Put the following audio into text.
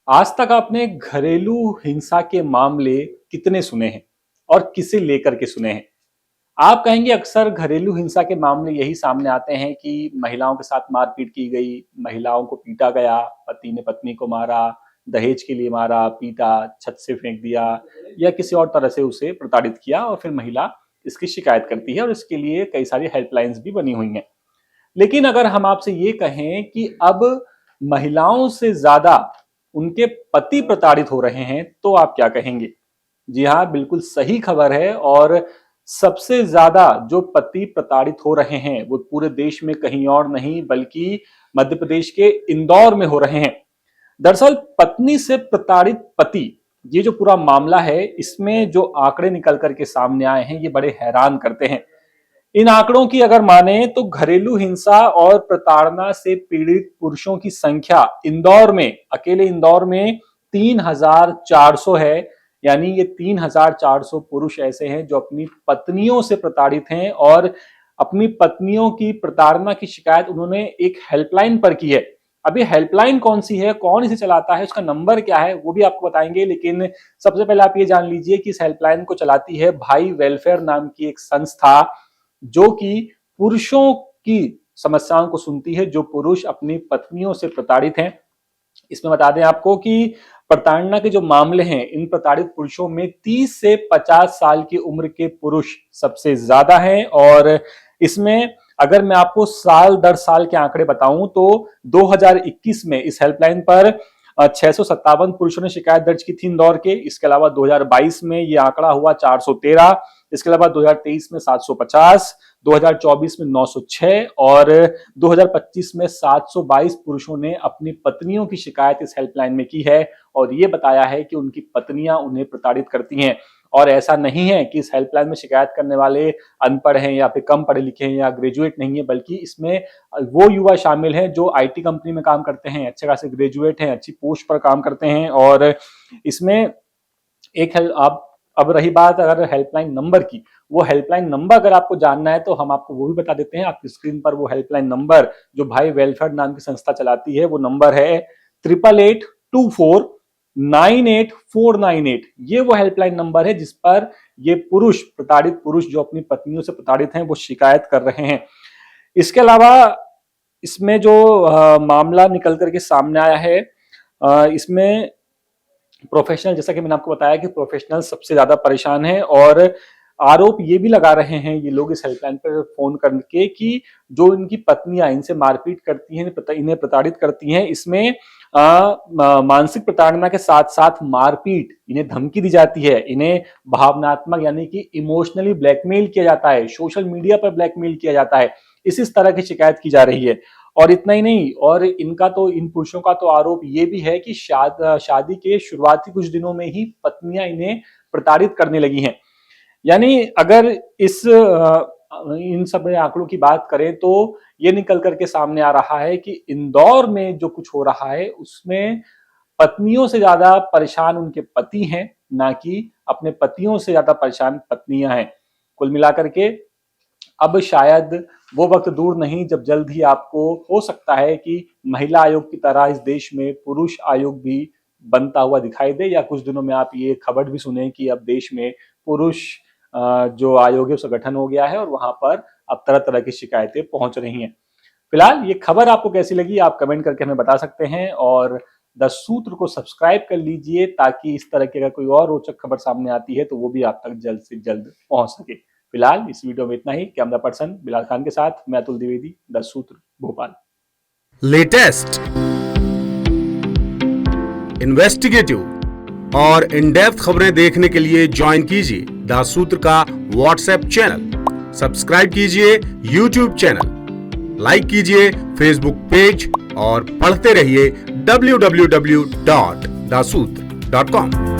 आज तक आपने घरेलू हिंसा के मामले कितने सुने हैं और किसे लेकर के सुने हैं? आप कहेंगे अक्सर घरेलू हिंसा के मामले यही सामने आते हैं कि महिलाओं के साथ मारपीट की गई, महिलाओं को पीटा गया, पति ने पत्नी को मारा, दहेज के लिए मारा, पीटा, छत से फेंक दिया या किसी और तरह से उसे प्रताड़ित किया और फिर महिला इसकी शिकायत करती है और इसके लिए कई सारी हेल्पलाइंस भी बनी हुई हैं। लेकिन अगर हम आपसे ये कहें कि अब महिलाओं से ज्यादा उनके पति प्रताड़ित हो रहे हैं, तो आप क्या कहेंगे? जी हाँ, बिल्कुल सही खबर है। और सबसे ज्यादा जो पति प्रताड़ित हो रहे हैं वो पूरे देश में कहीं और नहीं बल्कि मध्य प्रदेश के इंदौर में हो रहे हैं। दरअसल पत्नी से प्रताड़ित पति, ये जो पूरा मामला है, इसमें जो आंकड़े निकल करके सामने आए हैं ये बड़े हैरान करते हैं। इन आंकड़ों की अगर माने तो घरेलू हिंसा और प्रताड़ना से पीड़ित पुरुषों की संख्या इंदौर में, अकेले इंदौर में 3,400 है। यानी ये 3,400 पुरुष ऐसे हैं जो अपनी पत्नियों से प्रताड़ित हैं और अपनी पत्नियों की प्रताड़ना की शिकायत उन्होंने एक हेल्पलाइन पर की है। अब ये हेल्पलाइन कौन सी है, कौन इसे चलाता है, उसका नंबर क्या है, वो भी आपको बताएंगे। लेकिन सबसे पहले आप ये जान लीजिए कि इस हेल्पलाइन को चलाती है भाई वेलफेयर नाम की एक संस्था, जो कि पुरुषों की समस्याओं को सुनती है, जो पुरुष अपनी पत्नियों से प्रताड़ित हैं। इसमें बता दें आपको कि प्रताड़ना के जो मामले हैं, इन प्रताड़ित पुरुषों में 30 से 50 साल की उम्र के पुरुष सबसे ज्यादा हैं। और इसमें अगर मैं आपको साल दर साल के आंकड़े बताऊं तो 2021 में इस हेल्पलाइन पर 657 पुरुषों ने शिकायत दर्ज की थी इंदौर के। इसके अलावा 2022 में ये आंकड़ा हुआ 413, इसके अलावा 2023 में 750, 2024 में 906 और 2025 में 722 पुरुषों ने अपनी पत्नियों की शिकायत इस हेल्पलाइन में की है और ये बताया है कि उनकी पत्नियां उन्हें प्रताड़ित करती हैं। और ऐसा नहीं है कि इस हेल्पलाइन में शिकायत करने वाले अनपढ़ हैं या फिर कम पढ़े लिखे हैं या ग्रेजुएट नहीं है, बल्कि इसमें वो युवा शामिल हैं जो आईटी कंपनी में काम करते हैं, अच्छे खासे ग्रेजुएट हैं, अच्छी पोस्ट पर काम करते हैं। और इसमें एक आप, अब रही बात अगर हेल्पलाइन नंबर की, वो हेल्पलाइन नंबर अगर आपको जानना है तो हम आपको वो भी बता देते हैं। आपकी स्क्रीन पर वो हेल्पलाइन नंबर जो भाई वेलफेयर नाम की संस्था चलाती है, वो नंबर है 8882498498। ये वो हेल्पलाइन नंबर है जिस पर ये पुरुष, प्रताड़ित पुरुष जो अपनी पत्नियों से प्रताड़ित हैं, वो शिकायत कर रहे हैं। इसके अलावा इसमें जो मामला निकल करके सामने आया है, इसमें प्रोफेशनल, जैसा कि मैंने आपको बताया कि प्रोफेशनल सबसे ज्यादा परेशान है और आरोप ये भी लगा रहे हैं ये लोग इस हेल्पलाइन पर फोन करके कि जो इनकी पत्नियां इनसे मारपीट करती हैं, इन्हें प्रताड़ित करती हैं, इसमें मानसिक प्रताड़ना के साथ साथ मारपीट, इन्हें धमकी दी जाती है, इन्हें भावनात्मक यानी कि इमोशनली ब्लैकमेल किया जाता है, सोशल मीडिया पर ब्लैकमेल किया जाता है। इस तरह की शिकायत की जा रही है। और इतना ही नहीं, और इनका तो, इन पुरुषों का तो आरोप ये भी है कि शादी के शुरुआती कुछ दिनों में ही पत्नियां इन्हें प्रताड़ित करने लगी हैं। यानी अगर इन सब आंकड़ों की बात करें तो ये निकल करके सामने आ रहा है कि इंदौर में जो कुछ हो रहा है उसमें पत्नियों से ज्यादा परेशान उनके पति हैं, ना कि अपने पतियों से ज्यादा परेशान पत्नियां हैं। कुल मिलाकर के अब शायद वो वक्त दूर नहीं जब जल्द ही आपको हो सकता है कि महिला आयोग की तरह इस देश में पुरुष आयोग भी बनता हुआ दिखाई दे, या कुछ दिनों में आप ये खबर भी सुने कि अब देश में पुरुष जो आयोग है उसका गठन हो गया है और वहां पर अब तरह तरह की शिकायतें पहुंच रही हैं। फिलहाल ये खबर आपको कैसी लगी आप कमेंट करके हमें बता सकते हैं और द सूत्र को सब्सक्राइब कर लीजिए ताकि इस तरह की अगर कोई और रोचक खबर सामने आती है तो वो भी आप तक जल्द से जल्द पहुंच सके। फिलहाल इस वीडियो में इतना ही। कैमरा पर्सन बिलाल खान के साथ मैं अतुल द्विवेदी, द सूत्र, भोपाल। लेटेस्ट, इन्वेस्टिगेटिव और इन डेप्थ खबरें देखने के लिए ज्वाइन कीजिए द सूत्र का व्हाट्सएप चैनल, सब्सक्राइब कीजिए यूट्यूब चैनल, लाइक कीजिए फेसबुक पेज और पढ़ते रहिए www.daसूत्र.com।